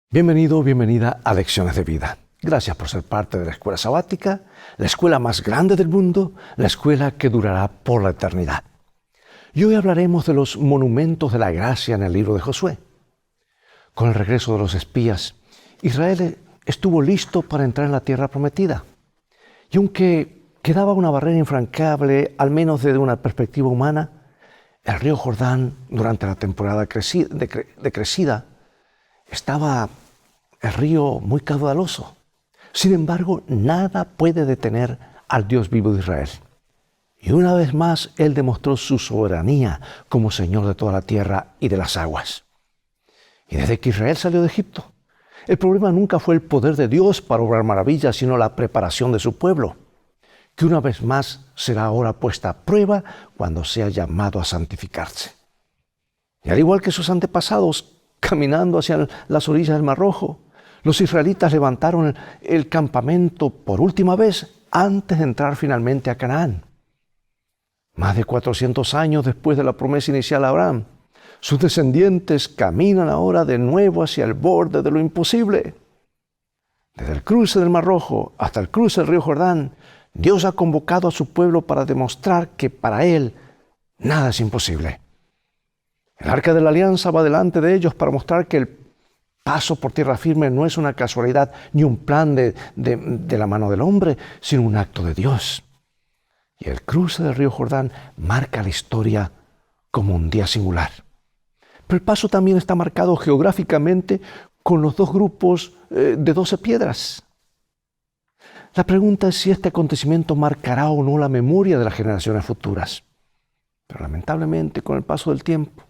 Bienvenido, bienvenida a Lecciones de Vida. Gracias por ser parte de la escuela sabática, la escuela más grande del mundo, la escuela que durará por la eternidad. Y hoy hablaremos de los monumentos de la gracia en el libro de Josué. Con el regreso de los espías, Israel estuvo listo para entrar en la tierra prometida. Y aunque quedaba una barrera infranqueable, al menos desde una perspectiva humana, el río Jordán, durante la temporada de crecida, estaba el río muy caudaloso. Sin embargo, nada puede detener al Dios vivo de Israel. Y una vez más, Él demostró su soberanía como Señor de toda la tierra y de las aguas. Y desde que Israel salió de Egipto, el problema nunca fue el poder de Dios para obrar maravillas, sino la preparación de su pueblo, que una vez más será ahora puesta a prueba cuando sea llamado a santificarse. Y al igual que sus antepasados, caminando hacia las orillas del Mar Rojo, los israelitas levantaron el campamento por última vez antes de entrar finalmente a Canaán. Más de 400 años después de la promesa inicial a Abraham, sus descendientes caminan ahora de nuevo hacia el borde de lo imposible. Desde el cruce del Mar Rojo hasta el cruce del río Jordán, Dios ha convocado a su pueblo para demostrar que para Él nada es imposible. El arca de la alianza va delante de ellos para mostrar que el paso por tierra firme no es una casualidad ni un plan de la mano del hombre, sino un acto de Dios. Y el cruce del río Jordán marca la historia como un día singular. Pero el paso también está marcado geográficamente con los dos grupos de 12 piedras. La pregunta es si este acontecimiento marcará o no la memoria de las generaciones futuras. Pero lamentablemente, con el paso del tiempo,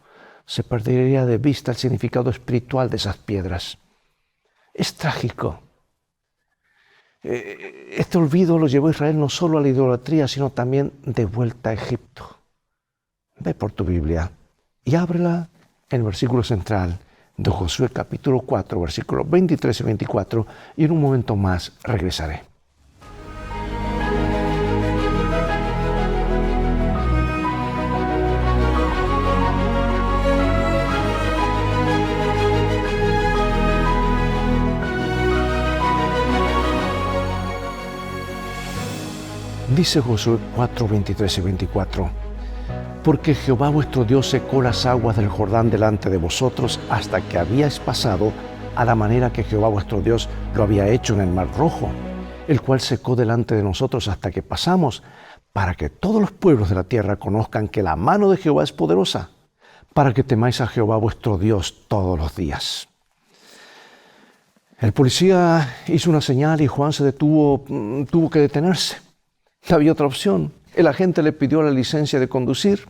se perdería de vista el significado espiritual de esas piedras. Es trágico. Este olvido lo llevó a Israel no solo a la idolatría, sino también de vuelta a Egipto. Ve por tu Biblia y ábrela en el versículo central de Josué capítulo 4, versículos 23 y 24, y en un momento más regresaré. Dice Josué 4, 23 y 24, porque Jehová vuestro Dios secó las aguas del Jordán delante de vosotros hasta que habíais pasado a la manera que Jehová vuestro Dios lo había hecho en el Mar Rojo, el cual secó delante de nosotros hasta que pasamos, para que todos los pueblos de la tierra conozcan que la mano de Jehová es poderosa, para que temáis a Jehová vuestro Dios todos los días. El policía hizo una señal y Juan tuvo que detenerse. No había otra opción. El agente le pidió la licencia de conducir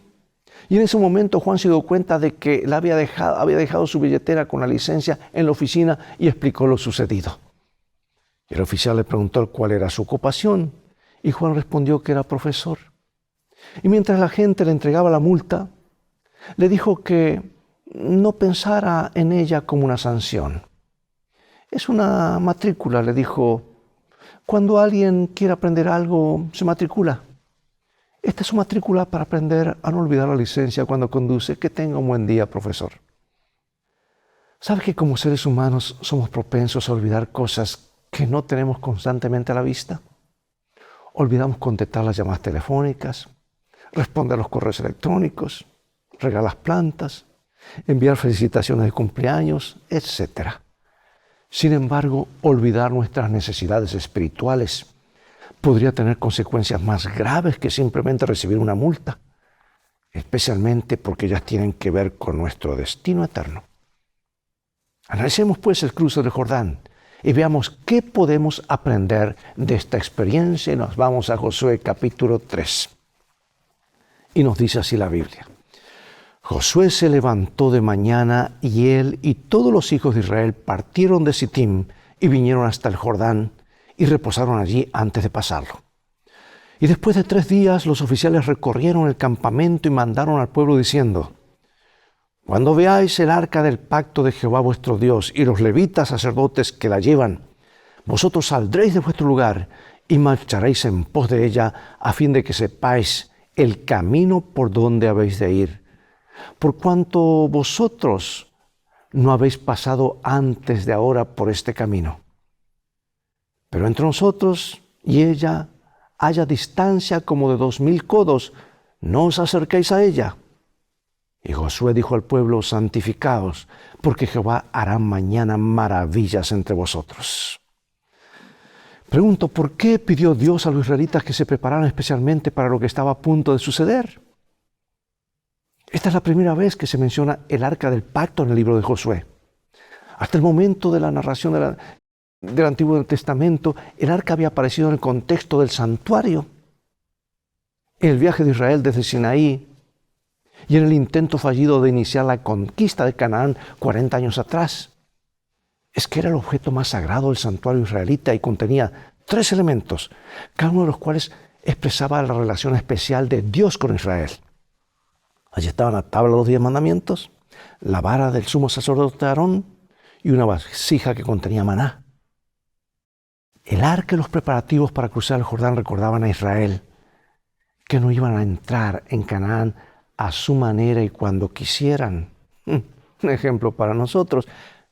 y en ese momento Juan se dio cuenta de que él había dejado su billetera con la licencia en la oficina y explicó lo sucedido. Y el oficial le preguntó cuál era su ocupación y Juan respondió que era profesor. Y mientras la agente le entregaba la multa, le dijo que no pensara en ella como una sanción. Es una matrícula, le dijo. Cuando alguien quiere aprender algo, se matricula. Esta es su matrícula para aprender a no olvidar la licencia cuando conduce. Que tenga un buen día, profesor. ¿Sabe que como seres humanos somos propensos a olvidar cosas que no tenemos constantemente a la vista? Olvidamos contestar las llamadas telefónicas, responder los correos electrónicos, regar las plantas, enviar felicitaciones de cumpleaños, etc. Sin embargo, olvidar nuestras necesidades espirituales podría tener consecuencias más graves que simplemente recibir una multa, especialmente porque ellas tienen que ver con nuestro destino eterno. Analicemos pues el cruce del Jordán y veamos qué podemos aprender de esta experiencia. Y nos vamos a Josué capítulo 3. Y nos dice así la Biblia. Josué se levantó de mañana y él y todos los hijos de Israel partieron de Sittim y vinieron hasta el Jordán y reposaron allí antes de pasarlo. Y después de 3 días los oficiales recorrieron el campamento y mandaron al pueblo diciendo: cuando veáis el arca del pacto de Jehová vuestro Dios y los levitas sacerdotes que la llevan, vosotros saldréis de vuestro lugar y marcharéis en pos de ella a fin de que sepáis el camino por donde habéis de ir. Por cuanto vosotros no habéis pasado antes de ahora por este camino. Pero entre nosotros y ella haya distancia como de 2000 codos, no os acerquéis a ella. Y Josué dijo al pueblo: santificaos, porque Jehová hará mañana maravillas entre vosotros. Pregunto, ¿por qué pidió Dios a los israelitas que se prepararan especialmente para lo que estaba a punto de suceder? Esta es la primera vez que se menciona el arca del pacto en el libro de Josué. Hasta el momento de la narración del Antiguo Testamento, el arca había aparecido en el contexto del santuario, en el viaje de Israel desde Sinaí y en el intento fallido de iniciar la conquista de Canaán 40 años atrás. Es que era el objeto más sagrado del santuario israelita y contenía 3 elementos, cada uno de los cuales expresaba la relación especial de Dios con Israel. Allí estaban la tabla de los 10 mandamientos, la vara del sumo sacerdote Aarón y una vasija que contenía maná. El arca y los preparativos para cruzar el Jordán recordaban a Israel que no iban a entrar en Canaán a su manera y cuando quisieran. Un ejemplo para nosotros: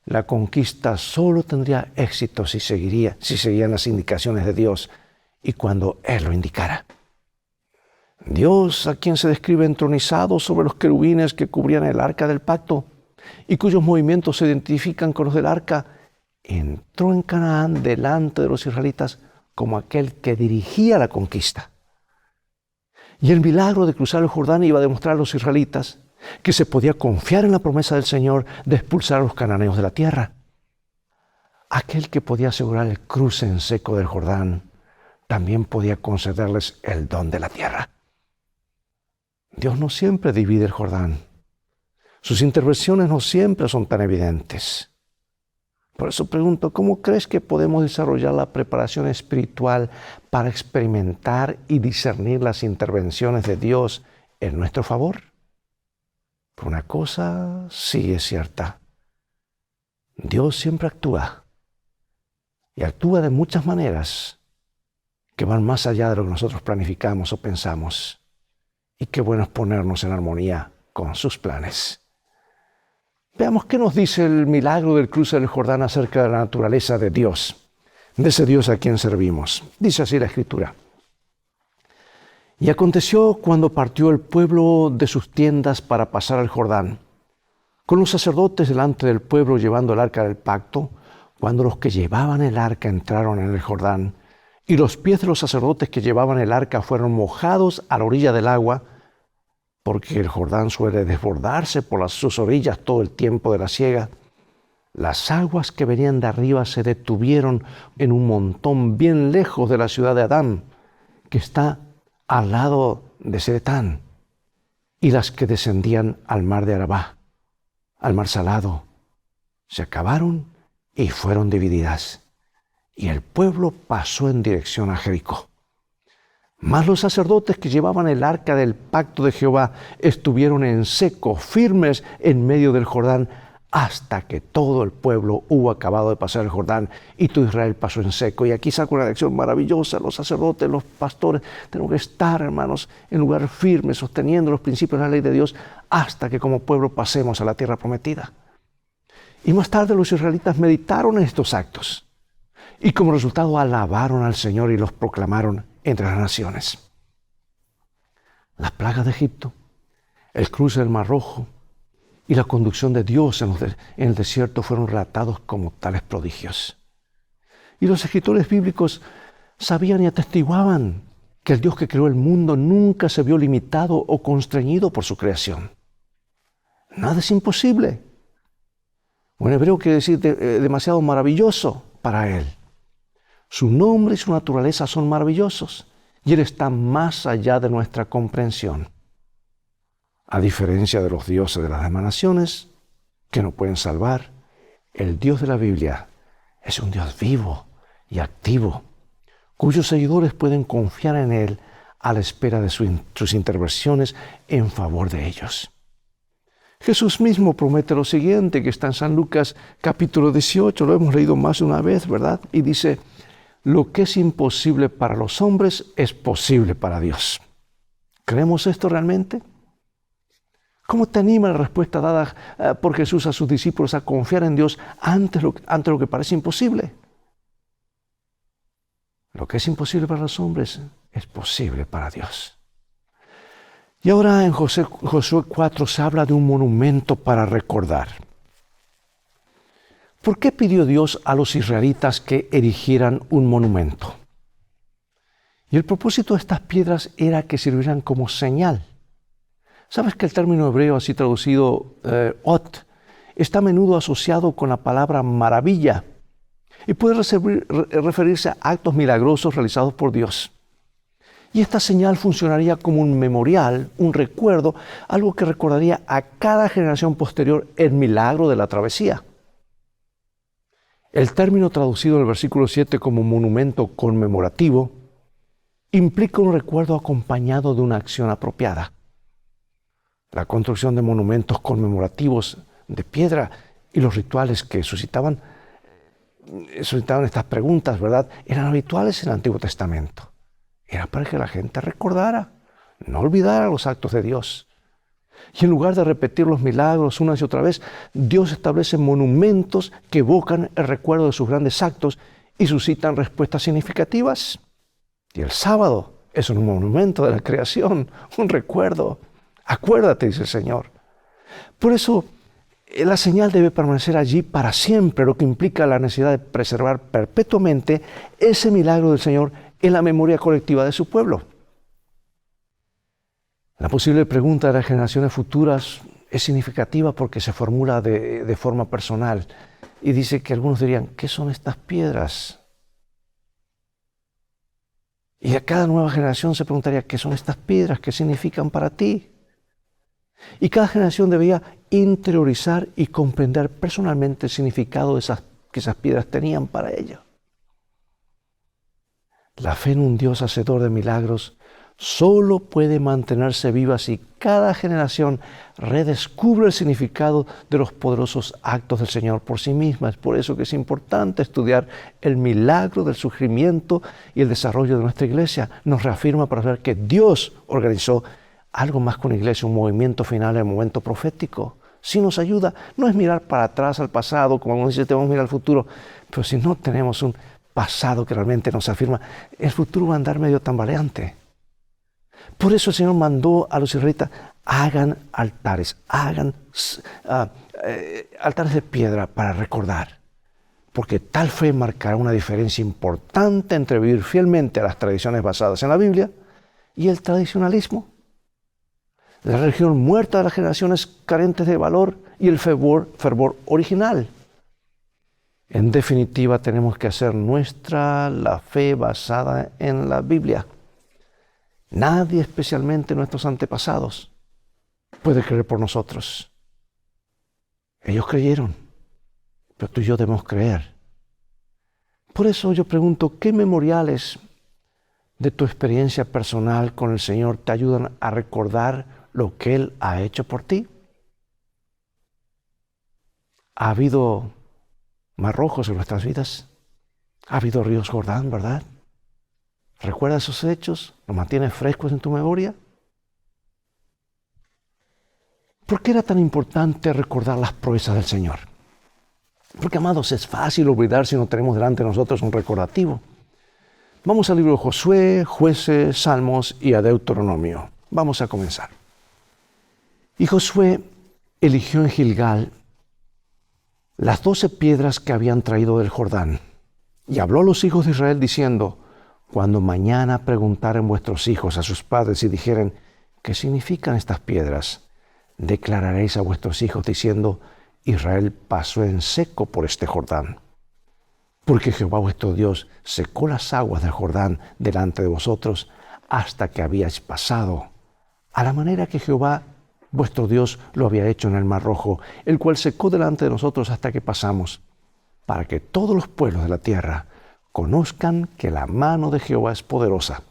la conquista solo tendría éxito si seguían las indicaciones de Dios y cuando Él lo indicara. Dios, a quien se describe entronizado sobre los querubines que cubrían el arca del pacto y cuyos movimientos se identifican con los del arca, entró en Canaán delante de los israelitas como aquel que dirigía la conquista. Y el milagro de cruzar el Jordán iba a demostrar a los israelitas que se podía confiar en la promesa del Señor de expulsar a los cananeos de la tierra. Aquel que podía asegurar el cruce en seco del Jordán también podía concederles el don de la tierra. Dios no siempre divide el Jordán. Sus intervenciones no siempre son tan evidentes. Por eso pregunto, ¿cómo crees que podemos desarrollar la preparación espiritual para experimentar y discernir las intervenciones de Dios en nuestro favor? Por una cosa sí es cierta: Dios siempre actúa, y actúa de muchas maneras que van más allá de lo que nosotros planificamos o pensamos. Y qué bueno es ponernos en armonía con sus planes. Veamos qué nos dice el milagro del cruce del Jordán acerca de la naturaleza de Dios, de ese Dios a quien servimos. Dice así la Escritura: y aconteció cuando partió el pueblo de sus tiendas para pasar al Jordán, con los sacerdotes delante del pueblo llevando el arca del pacto, cuando los que llevaban el arca entraron en el Jordán, y los pies de los sacerdotes que llevaban el arca fueron mojados a la orilla del agua, porque el Jordán suele desbordarse por sus orillas todo el tiempo de la siega. Las aguas que venían de arriba se detuvieron en un montón bien lejos de la ciudad de Adán, que está al lado de Zeretán, y las que descendían al mar de Arabá, al mar salado, se acabaron y fueron divididas, y el pueblo pasó en dirección a Jericó. Mas los sacerdotes que llevaban el arca del pacto de Jehová estuvieron en seco, firmes en medio del Jordán, hasta que todo el pueblo hubo acabado de pasar el Jordán y todo Israel pasó en seco. Y aquí saco una lección maravillosa: los sacerdotes, los pastores, tenemos que estar, hermanos, en lugar firme, sosteniendo los principios de la ley de Dios hasta que como pueblo pasemos a la tierra prometida. Y más tarde los israelitas meditaron en estos actos y como resultado alabaron al Señor y los proclamaron entre las naciones. Las plagas de Egipto, el cruce del Mar Rojo y la conducción de Dios en el desierto fueron relatados como tales prodigios. Y los escritores bíblicos sabían y atestiguaban que el Dios que creó el mundo nunca se vio limitado o constreñido por su creación. Nada es imposible. O en hebreo quiere decir demasiado maravilloso para Él. Su nombre y su naturaleza son maravillosos y Él está más allá de nuestra comprensión. A diferencia de los dioses de las demás naciones que no pueden salvar, el Dios de la Biblia es un Dios vivo y activo, cuyos seguidores pueden confiar en Él a la espera de sus intervenciones en favor de ellos. Jesús mismo promete lo siguiente, que está en San Lucas capítulo 18, lo hemos leído más de una vez, ¿verdad? Y dice: lo que es imposible para los hombres es posible para Dios. ¿Creemos esto realmente? ¿Cómo te anima la respuesta dada por Jesús a sus discípulos a confiar en Dios ante lo que parece imposible? Lo que es imposible para los hombres es posible para Dios. Y ahora en Josué 4 se habla de un monumento para recordar. ¿Por qué pidió Dios a los israelitas que erigieran un monumento? Y el propósito de estas piedras era que sirvieran como señal. ¿Sabes que el término hebreo así traducido, ot, está a menudo asociado con la palabra maravilla y puede referirse a actos milagrosos realizados por Dios? Y esta señal funcionaría como un memorial, un recuerdo, algo que recordaría a cada generación posterior el milagro de la travesía. El término traducido en el versículo 7 como monumento conmemorativo implica un recuerdo acompañado de una acción apropiada. La construcción de monumentos conmemorativos de piedra y los rituales que suscitaban estas preguntas, ¿verdad?, eran habituales en el Antiguo Testamento. Era para que la gente recordara, no olvidara los actos de Dios. Y en lugar de repetir los milagros una y otra vez, Dios establece monumentos que evocan el recuerdo de sus grandes actos y suscitan respuestas significativas. Y el sábado es un monumento de la creación, un recuerdo. Acuérdate, dice el Señor. Por eso, la señal debe permanecer allí para siempre, lo que implica la necesidad de preservar perpetuamente ese milagro del Señor en la memoria colectiva de su pueblo. La posible pregunta de las generaciones futuras es significativa porque se formula de forma personal y dice que algunos dirían, ¿qué son estas piedras? Y a cada nueva generación se preguntaría, ¿qué son estas piedras? ¿Qué significan para ti? Y cada generación debía interiorizar y comprender personalmente el significado que esas piedras tenían para ella. La fe en un Dios hacedor de milagros solo puede mantenerse viva si cada generación redescubre el significado de los poderosos actos del Señor por sí misma. Es por eso que es importante estudiar el milagro del surgimiento y el desarrollo de nuestra iglesia. Nos reafirma para ver que Dios organizó algo más que una iglesia, un movimiento final en el momento profético. Si nos ayuda, no es mirar para atrás al pasado, como algunos dicen, tenemos que mirar al futuro, pero si no tenemos un pasado que realmente nos afirma, el futuro va a andar medio tambaleante. Por eso el Señor mandó a los israelitas, hagan altares, altares de piedra para recordar, porque tal fe marcará una diferencia importante entre vivir fielmente a las tradiciones basadas en la Biblia y el tradicionalismo. La religión muerta de las generaciones carentes de valor y el fervor original. En definitiva, tenemos que hacer nuestra la fe basada en la Biblia. Nadie, especialmente nuestros antepasados, puede creer por nosotros. Ellos creyeron, pero tú y yo debemos creer. Por eso yo pregunto, ¿qué memoriales de tu experiencia personal con el Señor te ayudan a recordar lo que Él ha hecho por ti? Ha habido mar rojos en nuestras vidas. Ha habido ríos Jordán, ¿verdad? ¿Recuerdas esos hechos? ¿Los mantienes frescos en tu memoria? ¿Por qué era tan importante recordar las proezas del Señor? Porque, amados, es fácil olvidar si no tenemos delante de nosotros un recordativo. Vamos al libro de Josué, Jueces, Salmos y a Deuteronomio. Vamos a comenzar. Y Josué eligió en Gilgal las 12 piedras que habían traído del Jordán. Y habló a los hijos de Israel diciendo, cuando mañana preguntaren vuestros hijos a sus padres y dijeren, ¿qué significan estas piedras? Declararéis a vuestros hijos diciendo, Israel pasó en seco por este Jordán. Porque Jehová vuestro Dios secó las aguas del Jordán delante de vosotros hasta que habíais pasado, a la manera que Jehová vuestro Dios lo había hecho en el Mar Rojo, el cual secó delante de nosotros hasta que pasamos, para que todos los pueblos de la tierra conozcan que la mano de Jehová es poderosa,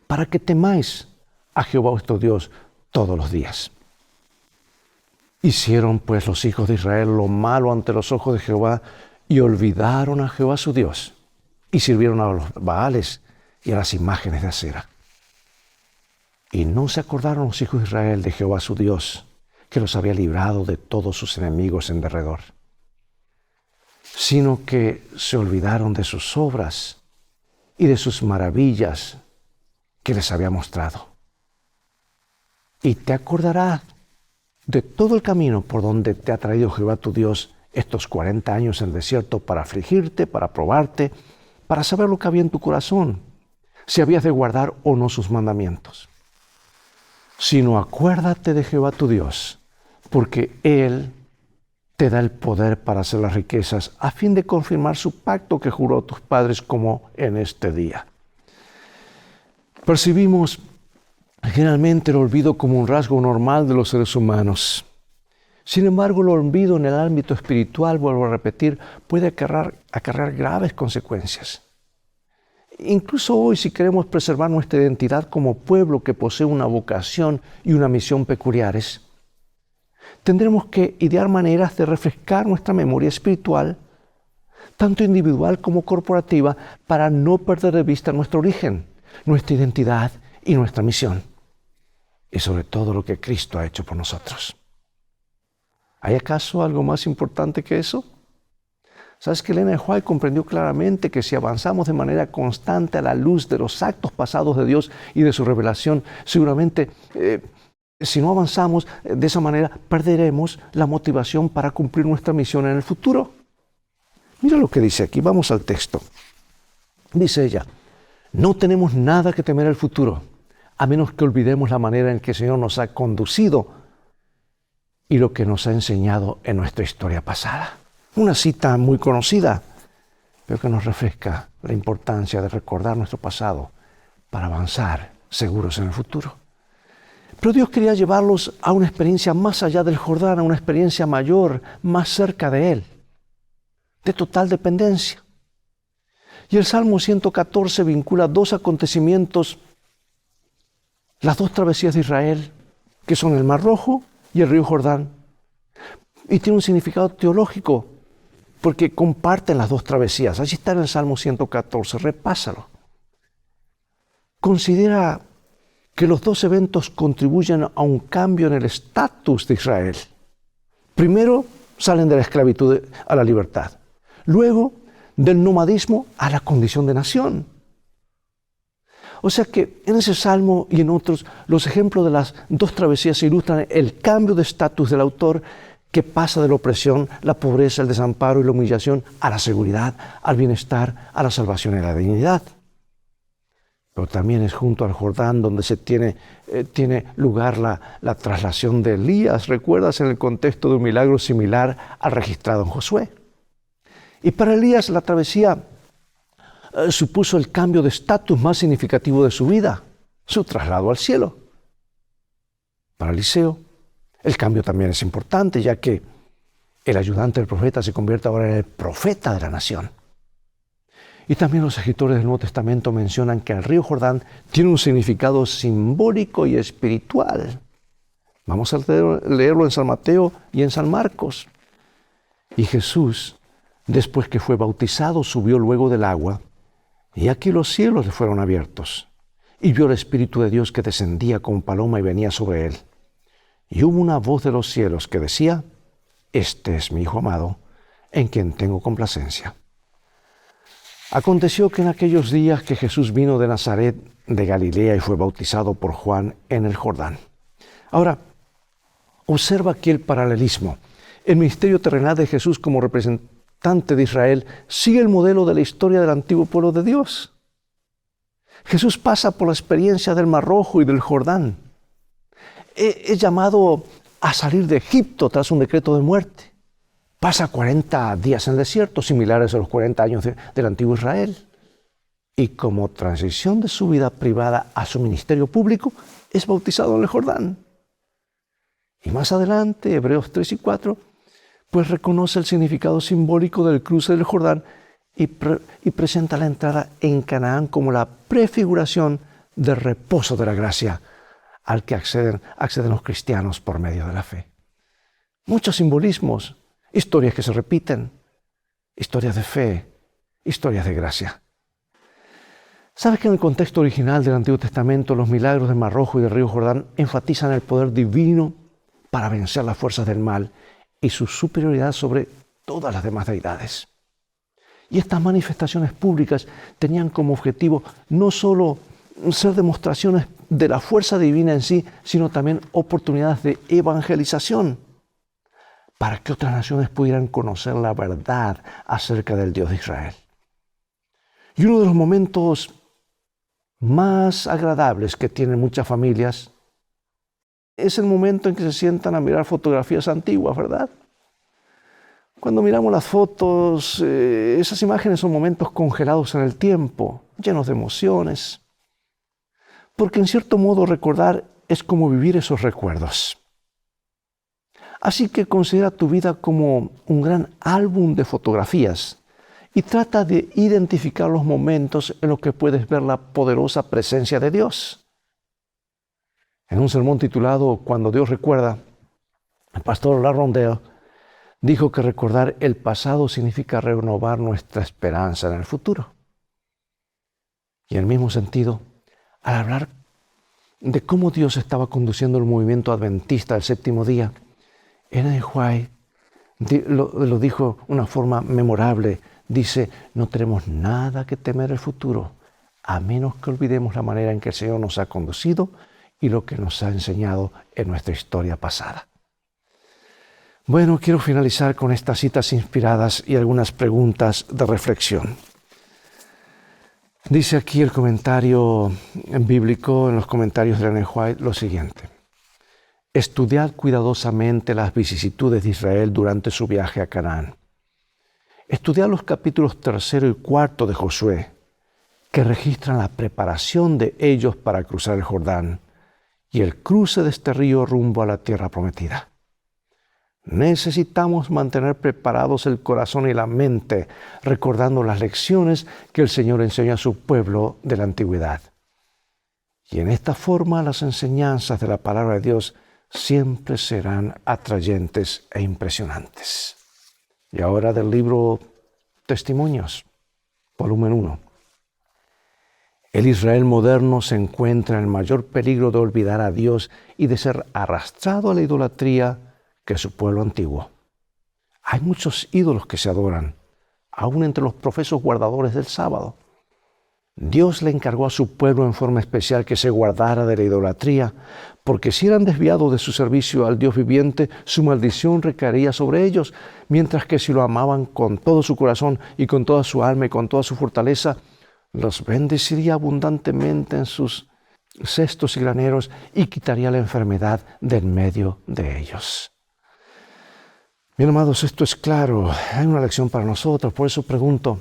para que temáis a Jehová vuestro Dios todos los días. Hicieron pues los hijos de Israel lo malo ante los ojos de Jehová y olvidaron a Jehová su Dios y sirvieron a los Baales y a las imágenes de acera. Y no se acordaron los hijos de Israel de Jehová su Dios, que los había librado de todos sus enemigos en derredor, sino que se olvidaron de sus obras y de sus maravillas que les había mostrado. Y te acordarás de todo el camino por donde te ha traído Jehová tu Dios estos 40 años en el desierto para afligirte, para probarte, para saber lo que había en tu corazón, si habías de guardar o no sus mandamientos. Sino acuérdate de Jehová tu Dios, porque Él te da el poder para hacer las riquezas a fin de confirmar su pacto que juró a tus padres como en este día. Percibimos generalmente el olvido como un rasgo normal de los seres humanos. Sin embargo, el olvido en el ámbito espiritual, vuelvo a repetir, puede acarrear graves consecuencias. Incluso hoy, si queremos preservar nuestra identidad como pueblo que posee una vocación y una misión peculiares, tendremos que idear maneras de refrescar nuestra memoria espiritual, tanto individual como corporativa, para no perder de vista nuestro origen, nuestra identidad y nuestra misión. Y sobre todo lo que Cristo ha hecho por nosotros. ¿Hay acaso algo más importante que eso? ¿Sabes que Elena de White comprendió claramente que si avanzamos de manera constante a la luz de los actos pasados de Dios y de su revelación, seguramente si no avanzamos de esa manera, perderemos la motivación para cumplir nuestra misión en el futuro? Mira lo que dice aquí, vamos al texto. Dice ella, no tenemos nada que temer al futuro, a menos que olvidemos la manera en que el Señor nos ha conducido y lo que nos ha enseñado en nuestra historia pasada. Una cita muy conocida, pero que nos refresca la importancia de recordar nuestro pasado para avanzar seguros en el futuro. Pero Dios quería llevarlos a una experiencia más allá del Jordán, a una experiencia mayor, más cerca de Él, de total dependencia. Y el Salmo 114 vincula dos acontecimientos, las dos travesías de Israel, que son el Mar Rojo y el río Jordán. Y tiene un significado teológico, porque comparten las dos travesías. Allí está en el Salmo 114, repásalo. Considera que los dos eventos contribuyen a un cambio en el estatus de Israel. Primero, salen de la esclavitud a la libertad. Luego, del nomadismo a la condición de nación. O sea que en ese salmo y en otros, los ejemplos de las dos travesías ilustran el cambio de estatus del autor, que pasa de la opresión, la pobreza, el desamparo y la humillación a la seguridad, al bienestar, a la salvación y la dignidad. Pero también es junto al Jordán donde tiene lugar la traslación de Elías. ¿Recuerdas? En el contexto de un milagro similar al registrado en Josué. Y para Elías la travesía supuso el cambio de estatus más significativo de su vida, su traslado al cielo. Para Eliseo, el cambio también es importante, ya que el ayudante del profeta se convierte ahora en el profeta de la nación. Y también los escritores del Nuevo Testamento mencionan que el río Jordán tiene un significado simbólico y espiritual. Vamos a leerlo en San Mateo y en San Marcos. Y Jesús, después que fue bautizado, subió luego del agua, y aquí los cielos le fueron abiertos, y vio el Espíritu de Dios que descendía como paloma y venía sobre él. Y hubo una voz de los cielos que decía, este es mi Hijo amado, en quien tengo complacencia. Aconteció que en aquellos días que Jesús vino de Nazaret de Galilea y fue bautizado por Juan en el Jordán. Ahora, observa aquí el paralelismo. El ministerio terrenal de Jesús como representante de Israel sigue el modelo de la historia del antiguo pueblo de Dios. Jesús pasa por la experiencia del Mar Rojo y del Jordán. Es llamado a salir de Egipto tras un decreto de muerte. Pasa 40 días en el desierto, similares a los 40 años del antiguo Israel. Y como transición de su vida privada a su ministerio público, es bautizado en el Jordán. Y más adelante, Hebreos 3 y 4, pues reconoce el significado simbólico del cruce del Jordán y presenta la entrada en Canaán como la prefiguración del reposo de la gracia al que acceden los cristianos por medio de la fe. Muchos simbolismos, historias que se repiten, historias de fe, historias de gracia. ¿Sabes que en el contexto original del Antiguo Testamento los milagros del Mar Rojo y del río Jordán enfatizan el poder divino para vencer las fuerzas del mal y su superioridad sobre todas las demás deidades. Y estas manifestaciones públicas tenían como objetivo no solo ser demostraciones de la fuerza divina en sí, sino también oportunidades de evangelización para que otras naciones pudieran conocer la verdad acerca del Dios de Israel. Y uno de los momentos más agradables que tienen muchas familias es el momento en que se sientan a mirar fotografías antiguas, ¿verdad? Cuando miramos las fotos, esas imágenes son momentos congelados en el tiempo, llenos de emociones. Porque en cierto modo recordar es como vivir esos recuerdos. Así que considera tu vida como un gran álbum de fotografías y trata de identificar los momentos en los que puedes ver la poderosa presencia de Dios. En un sermón titulado Cuando Dios recuerda, el pastor LaRondale dijo que recordar el pasado significa renovar nuestra esperanza en el futuro. Y en el mismo sentido, al hablar de cómo Dios estaba conduciendo el movimiento adventista del séptimo día, Ellen G. White lo dijo de una forma memorable. Dice, no tenemos nada que temer el futuro, a menos que olvidemos la manera en que el Señor nos ha conducido y lo que nos ha enseñado en nuestra historia pasada. Bueno, quiero finalizar con estas citas inspiradas y algunas preguntas de reflexión. Dice aquí el comentario bíblico, en los comentarios de Ellen G. White, lo siguiente. Estudiad cuidadosamente las vicisitudes de Israel durante su viaje a Canaán. Estudiad los capítulos 3 y 4 de Josué, que registran la preparación de ellos para cruzar el Jordán y el cruce de este río rumbo a la tierra prometida. Necesitamos mantener preparados el corazón y la mente, recordando las lecciones que el Señor enseñó a su pueblo de la antigüedad. Y en esta forma las enseñanzas de la palabra de Dios siempre serán atrayentes e impresionantes. Y ahora del libro Testimonios, volumen 1. El Israel moderno se encuentra en el mayor peligro de olvidar a Dios y de ser arrastrado a la idolatría que su pueblo antiguo. Hay muchos ídolos que se adoran, aún entre los profesos guardadores del sábado. Dios le encargó a su pueblo en forma especial que se guardara de la idolatría, porque si eran desviados de su servicio al Dios viviente, su maldición recaería sobre ellos, mientras que si lo amaban con todo su corazón y con toda su alma y con toda su fortaleza, los bendeciría abundantemente en sus cestos y graneros y quitaría la enfermedad de en medio de ellos. Bien, amados, esto es claro, hay una lección para nosotros, por eso pregunto,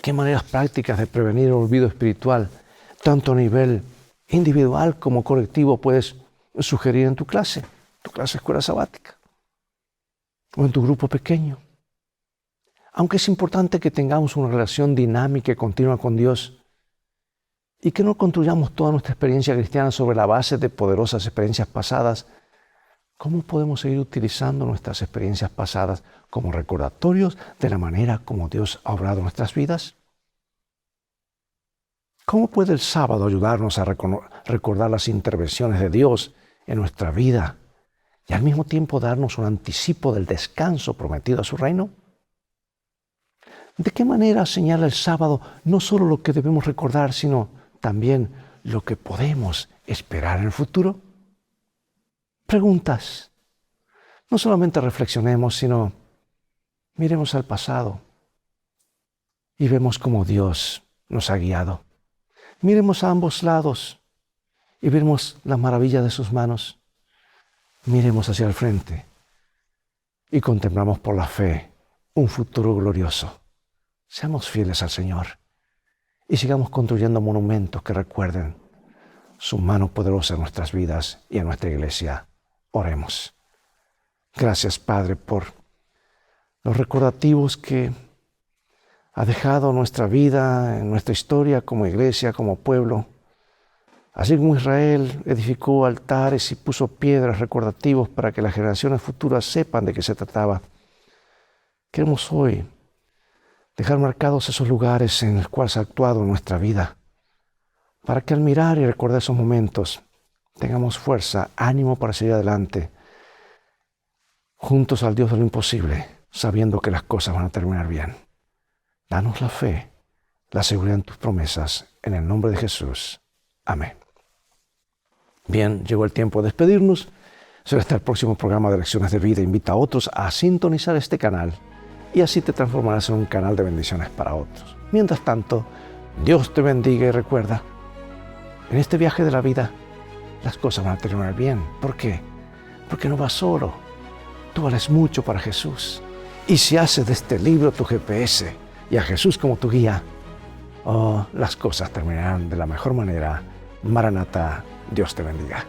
¿qué maneras prácticas de prevenir el olvido espiritual, tanto a nivel individual como colectivo, puedes sugerir en tu clase escuela sabática, o en tu grupo pequeño? Aunque es importante que tengamos una relación dinámica y continua con Dios y que no construyamos toda nuestra experiencia cristiana sobre la base de poderosas experiencias pasadas, ¿cómo podemos seguir utilizando nuestras experiencias pasadas como recordatorios de la manera como Dios ha obrado en nuestras vidas? ¿Cómo puede el sábado ayudarnos a recordar las intervenciones de Dios en nuestra vida y al mismo tiempo darnos un anticipo del descanso prometido a su reino? ¿De qué manera señala el sábado no solo lo que debemos recordar, sino también lo que podemos esperar en el futuro? Preguntas. No solamente reflexionemos, sino miremos al pasado y vemos cómo Dios nos ha guiado. Miremos a ambos lados y vemos la maravilla de sus manos. Miremos hacia el frente y contemplamos por la fe un futuro glorioso. Seamos fieles al Señor y sigamos construyendo monumentos que recuerden su mano poderosa en nuestras vidas y en nuestra iglesia. Oremos. Gracias, Padre, por los recordativos que ha dejado nuestra vida, en nuestra historia como iglesia, como pueblo. Así como Israel edificó altares y puso piedras recordativos para que las generaciones futuras sepan de qué se trataba. Queremos hoy dejar marcados esos lugares en los cuales ha actuado en nuestra vida, para que al mirar y recordar esos momentos tengamos fuerza, ánimo para seguir adelante juntos al Dios de lo imposible, sabiendo que las cosas van a terminar bien. Danos la fe, la seguridad en tus promesas, en el nombre de Jesús. Amén. Bien, llegó el tiempo de despedirnos. Será hasta el próximo programa de Lecciones de Vida. Invita a otros a sintonizar este canal y así te transformarás en un canal de bendiciones para otros. Mientras tanto, Dios te bendiga y recuerda, en este viaje de la vida, las cosas van a terminar bien. ¿Por qué? Porque no vas solo. Tú vales mucho para Jesús. Y si haces de este libro tu GPS y a Jesús como tu guía, las cosas terminarán de la mejor manera. Maranatá, Dios te bendiga.